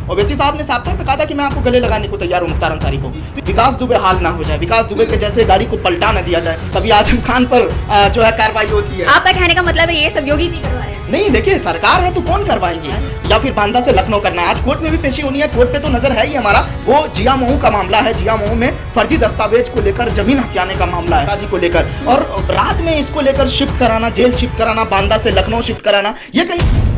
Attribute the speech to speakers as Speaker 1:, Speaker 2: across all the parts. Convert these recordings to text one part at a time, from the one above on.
Speaker 1: ओवैसी साहब ने साफ तौर पे कहा था कि मैं आपको गले लगाने को तैयार हूँ मुख्तार अंसारी को। विकास दुबे हाल ना हो जाए, विकास दुबे के जैसे गाड़ी को पलटा ना दिया जाए, तभी आजम खान पर जो है कार्रवाई होती है।
Speaker 2: आपका कहने का मतलब है ये सब योगी जी करवा रहे हैं?
Speaker 1: नहीं, देखिए सरकार है तो कौन करवाएंगे, या फिर बांदा से लखनऊ करना है। आज कोर्ट में भी पेशी होनी है, कोर्ट पे तो नजर है ही हमारा। वो जिया मऊ का मामला है, जिया मऊ में फर्जी दस्तावेज को लेकर जमीन हथियाने का मामला है जी को लेकर, और रात में इसको लेकर शिफ्ट कराना, जेल शिफ्ट कराना, बांदा से लखनऊ शिफ्ट कराना, ये कहीं।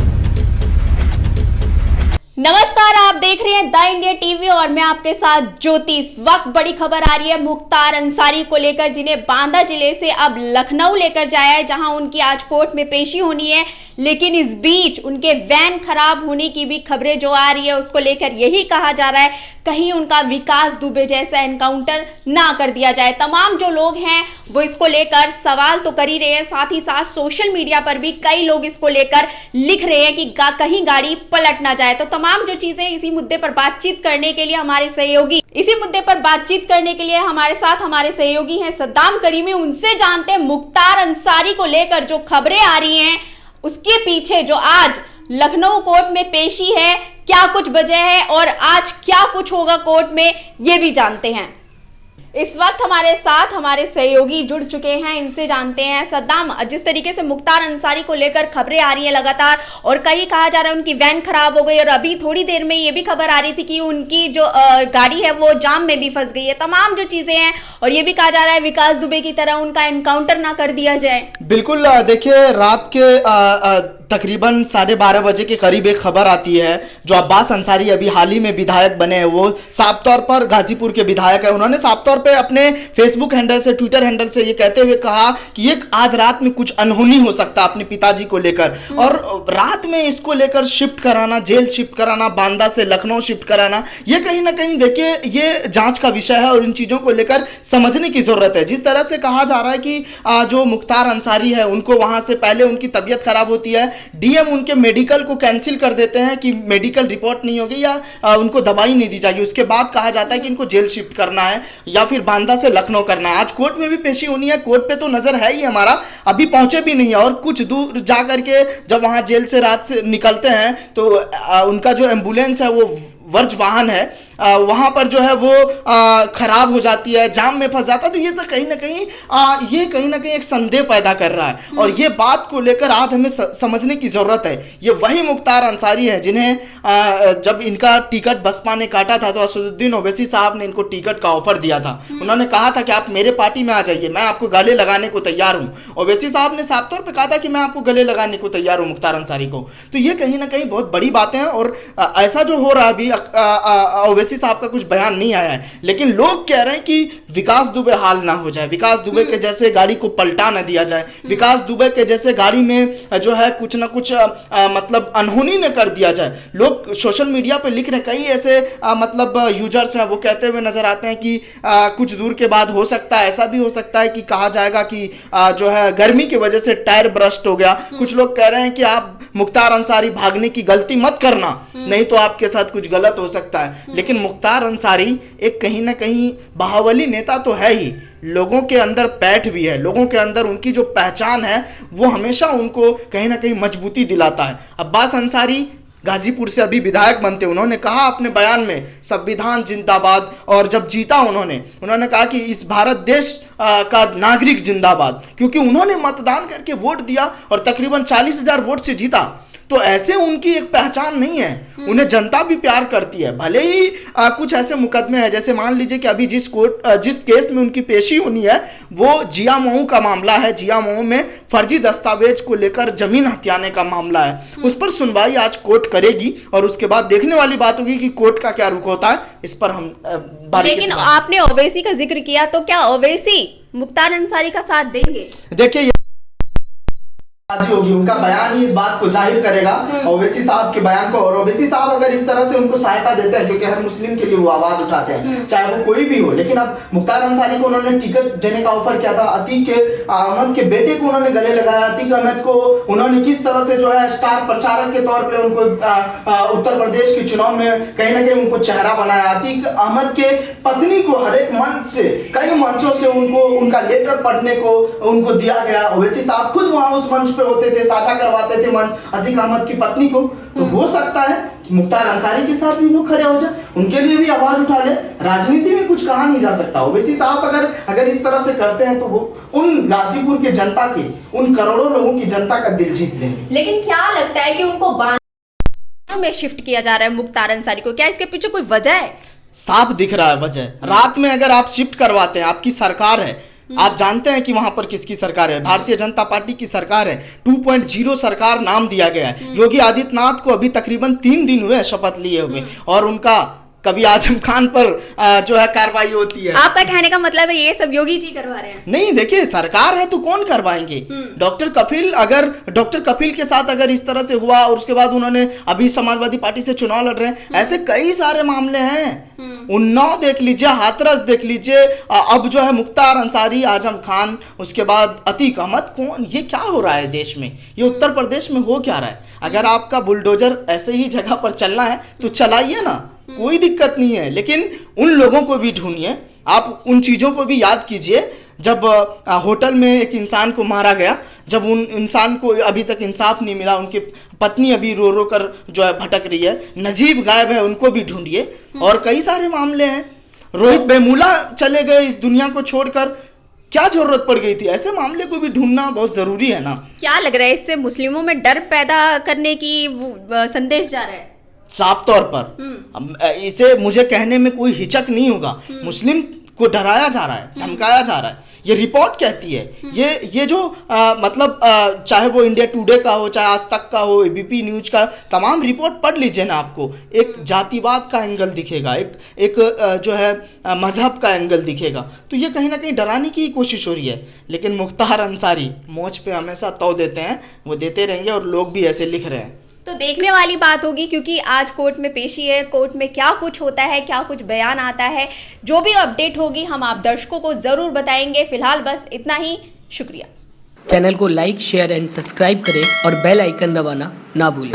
Speaker 2: नमस्कार, आप देख रहे हैं द इंडिया टीवी और मैं आपके साथ ज्योति। इस वक्त बड़ी खबर आ रही है मुख्तार अंसारी को लेकर, जिन्हें बांदा जिले से अब लखनऊ लेकर जाया है, जहां उनकी आज कोर्ट में पेशी होनी है। लेकिन इस बीच उनके वैन खराब होने की भी खबरें जो आ रही है, उसको लेकर यही कहा जा रहा है कहीं उनका विकास दुबे जैसा एनकाउंटर ना कर दिया जाए। तमाम जो लोग हैं वो इसको लेकर सवाल तो कर ही रहे हैं, साथ ही साथ सोशल मीडिया पर भी कई लोग इसको लेकर लिख रहे हैं कि कहीं गाड़ी पलट ना जाए। तो तमाम जो चीजें इसी मुद्दे पर बातचीत करने के लिए हमारे सहयोगी हमारे साथ हमारे सहयोगी हैं सद्दाम करीमी। उनसे जानते हैं मुख्तार अंसारी को लेकर जो खबरें आ रही हैं, उसके पीछे जो आज लखनऊ कोर्ट में पेशी है, क्या कुछ वजह है और आज क्या कुछ होगा कोर्ट में, ये भी जानते हैं। इस वक्त हमारे साथ हमारे सहयोगी जुड़ चुके हैं, इनसे जानते हैं। सद्दाम, जिस तरीके से मुख्तार अंसारी को लेकर खबरें आ रही हैं लगातार, और कहीं कहा जा रहा है उनकी वैन खराब हो गई, और अभी थोड़ी देर में ये भी खबर आ रही थी कि उनकी जो गाड़ी है वो जाम में भी फंस गई है, तमाम जो चीजें हैं, और ये भी कहा जा रहा है विकास दुबे की तरह उनका एनकाउंटर ना कर दिया जाए।
Speaker 1: बिल्कुल, देखिए रात के तकरीबन 12:30 बजे के करीब एक खबर आती है, जो अब्बास अंसारी अभी हाल ही में विधायक बने हैं, वो साफ तौर पर गाजीपुर के विधायक है। उन्होंने साफ तौर पे अपने फेसबुक हैंडल से, ट्विटर हैंडल से ये कहते हुए कहा कि ये आज रात में कुछ अनहोनी हो सकता है अपने पिताजी को लेकर, और रात में इसको लेकर शिफ्ट कराना, जेल शिफ्ट कराना, बांदा से लखनऊ शिफ्ट कराना, ये कहीं ना कहीं देखिए ये जांच का विषय है और इन चीज़ों को लेकर समझने की ज़रूरत है। जिस तरह से कहा जा रहा है कि जो मुख्तार अंसारी है उनको वहाँ से पहले उनकी तबीयत खराब होती है, डीएम उनके मेडिकल को कैंसिल कर देते हैं कि मेडिकल रिपोर्ट नहीं होगी या उनको दवाई नहीं दी जाएगी। उसके बाद कहा जाता है कि इनको जेल शिफ्ट करना है या फिर बांदा से लखनऊ करना है। आज कोर्ट में भी पेशी होनी है, कोर्ट पे तो नजर है ही हमारा, अभी पहुंचे भी नहीं है, और कुछ दूर जा करके जब वहां जेल से रात से निकलते हैं तो उनका जो एम्बुलेंस है, वो वर्ज वाहन है, वहाँ पर जो है वो खराब हो जाती है, जाम में फंस जाता है। तो ये तो कहीं ना कहीं एक संदेह पैदा कर रहा है, और ये बात को लेकर आज हमें समझने की ज़रूरत है। ये वही मुख्तार अंसारी है जिन्हें जब इनका टिकट बसपा ने काटा था तो असदुद्दीन ओवैसी साहब ने इनको टिकट का ऑफर दिया था। उन्होंने कहा था कि आप मेरे पार्टी में आ जाइए, मैं आपको गले लगाने को तैयार हूँ। ओवैसी साहब ने साफ तौर पर कहा था कि मैं आपको गले लगाने को तैयार हूँ मुख्तार अंसारी को। तो ये कहीं ना कहीं बहुत बड़ी बातें हैं, और ऐसा जो हो रहा है अभी, ओवैसी साहब का कुछ बयान नहीं आया है, लेकिन लोग कह रहे हैं कि विकास दुबे हाल ना हो जाए, विकास दुबे के जैसे गाड़ी को पलटा ना दिया जाए, विकास दुबे के जैसे गाड़ी में जो है कुछ ना कुछ मतलब अनहोनी न कर दिया जाए। लोग सोशल मीडिया पे लिख रहे हैं, कई ऐसे मतलब यूजर्स हैं, वो कहते हुए नजर आते हैं कि कुछ दूर के बाद हो सकता है, ऐसा भी हो सकता है कि कहा जाएगा कि जो है गर्मी की वजह से टायर ब्रस्ट हो गया। कुछ लोग कह रहे हैं कि आप मुख्तार अंसारी भागने की गलती मत करना, नहीं तो आपके साथ कुछ गलत हो सकता है। लेकिन मुख्तार अंसारी एक कहीं ना कहीं बाहुबली नेता तो है ही, लोगों के अंदर पैठ भी है, लोगों के अंदर उनकी जो पहचान है वो हमेशा उनको कहीं ना कहीं मजबूती दिलाता है। अब्बास अंसारी गाजीपुर से अभी विधायक बनते, उन्होंने कहा अपने बयान में संविधान जिंदाबाद, और जब जीता उन्होंने कहा कि इस भारत देश का नागरिक जिंदाबाद, क्योंकि उन्होंने मतदान करके वोट दिया और तकरीबन 40,000 वोट से जीता। तो ऐसे उनकी एक पहचान नहीं है, उन्हें जनता भी प्यार करती है। भले ही कुछ ऐसे मुकदमे हैं, जैसे मान लीजिए कि अभी जिस केस में उनकी पेशी होनी है वो जिया मऊ का मामला है, जिया मऊ में फर्जी दस्तावेज को लेकर जमीन हथियाने का मामला है। उस पर सुनवाई आज कोर्ट करेगी, और उसके बाद देखने वाली बात होगी कि कोर्ट का क्या रुख होता है। इस पर हम
Speaker 2: लेकिन आपने ओवैसी का जिक्र किया, तो क्या ओवैसी मुख्तार अंसारी का साथ देंगे?
Speaker 1: देखिए होगी, उनका बयान ही इस बात को जाहिर करेगा, ओवैसी साहब के बयान को। और ओवैसी साहब अगर इस तरह से उनको सहायता देते हैं, क्योंकि हर मुस्लिम के लिए वो आवाज उठाते हैं, चाहे वो कोई भी हो, लेकिन अब मुख्तार अंसारी को उन्होंने टिकट देने का ऑफर किया था, अतीक अहमद के बेटे को उन्होंने गले लगाया, अतीक अहमद को उन्होंने किस तरह से जो है स्टार प्रचारक के तौर पे उनको उत्तर प्रदेश के चुनाव में कहीं ना कहीं उनको चेहरा बनाया। अतीक अहमद के पत्नी को हर एक मंच से, कई मंचों से उनको उनका लेटर पढ़ने को उनको दिया गया। ओवैसी साहब खुद वहां उस मंच पे होते थे, साझा करवाते थे अतीक अहमद की पत्नी को, तो हो सकता है कि मुख्तार अंसारी के साथ भी वो खड़े हो जाए, उनके लिए भी आवाज उठा ले। राजनीति में कुछ कहा नहीं जा सकता। ओवैसी साहब अगर इस तरह से करते हैं तो वो उन गाजीपुर के जनता के, उन करोड़ों लोगों की जनता का दिल जीत लेंगे।
Speaker 2: लेकिन क्या लगता है कि उनको में शिफ्ट किया जा रहा है मुख्तार अंसारी को, क्या इसके पीछे कोई वजह है?
Speaker 1: साफ दिख रहा है वजह। रात में अगर आप शिफ्ट करवाते हैं, आपकी सरकार है, आप जानते हैं कि वहां पर किसकी सरकार है, भारतीय जनता पार्टी की सरकार है। 2.0 सरकार नाम दिया गया है। योगी आदित्यनाथ को अभी तकरीबन 3 दिन हुए शपथ लिए हुए, और उनका कभी आजम खान पर जो है कार्रवाई होती है।
Speaker 2: आपका कहने का मतलब है ये सब योगी जी करवा रहे हैं? नहीं,
Speaker 1: देखिए सरकार है तो कौन करवाएंगे। डॉक्टर कपिल के साथ अगर इस तरह से हुआ, और उसके बाद उन्होंने अभी समाजवादी पार्टी से चुनाव लड़ रहे हैं, ऐसे कई सारे मामले हैं। उन्नाव देख लीजिए, हाथरस देख लीजिए, अब जो है मुख्तार अंसारी, आजम खान, उसके बाद अतीक अहमद, कौन, ये क्या हो रहा है देश में? ये उत्तर प्रदेश में हो क्या रहा है? अगर आपका बुलडोजर ऐसे ही जगह पर चलना है तो चलाइए ना, कोई दिक्कत नहीं है, लेकिन उन लोगों को भी ढूंढिए। आप उन चीज़ों को भी याद कीजिए जब होटल में एक इंसान को मारा गया, जब उन इंसान को अभी तक इंसाफ नहीं मिला, उनकी पत्नी अभी रो रो कर जो है भटक रही है, नजीब गायब है, उनको भी ढूंढिए। और कई सारे मामले हैं। रोहित बेमूला चले गए इस दुनिया को छोड़कर, क्या जरूरत पड़ गई थी? ऐसे मामले को भी ढूंढना बहुत जरूरी है ना। क्या
Speaker 2: लग रहा है, इससे मुस्लिमों में डर पैदा करने की संदेश जा रहा है?
Speaker 1: साफ तौर पर इसे मुझे कहने में कोई हिचक नहीं होगा। मुस्लिम को डराया जा रहा है, धमकाया जा रहा है, ये रिपोर्ट कहती है। ये जो मतलब चाहे वो इंडिया टुडे का हो, चाहे आज तक का हो, एबीपी न्यूज का, तमाम रिपोर्ट पढ़ लीजिए ना, आपको एक जातिवाद का एंगल दिखेगा, एक जो है मजहब का एंगल दिखेगा। तो ये कहीं ना कहीं डराने की कोशिश हो रही है। लेकिन मुख्तार अंसारी मोच पे हमेशा तौ देते हैं, वो देते रहेंगे, और लोग भी ऐसे लिख रहे हैं।
Speaker 2: तो देखने वाली बात होगी, क्योंकि आज कोर्ट में पेशी है, कोर्ट में क्या कुछ होता है, क्या कुछ बयान आता है, जो भी अपडेट होगी हम आप दर्शकों को ज़रूर बताएंगे। फिलहाल बस इतना ही, शुक्रिया।
Speaker 3: चैनल को लाइक, शेयर एंड सब्सक्राइब करें और बेल आइकन दबाना ना भूलें।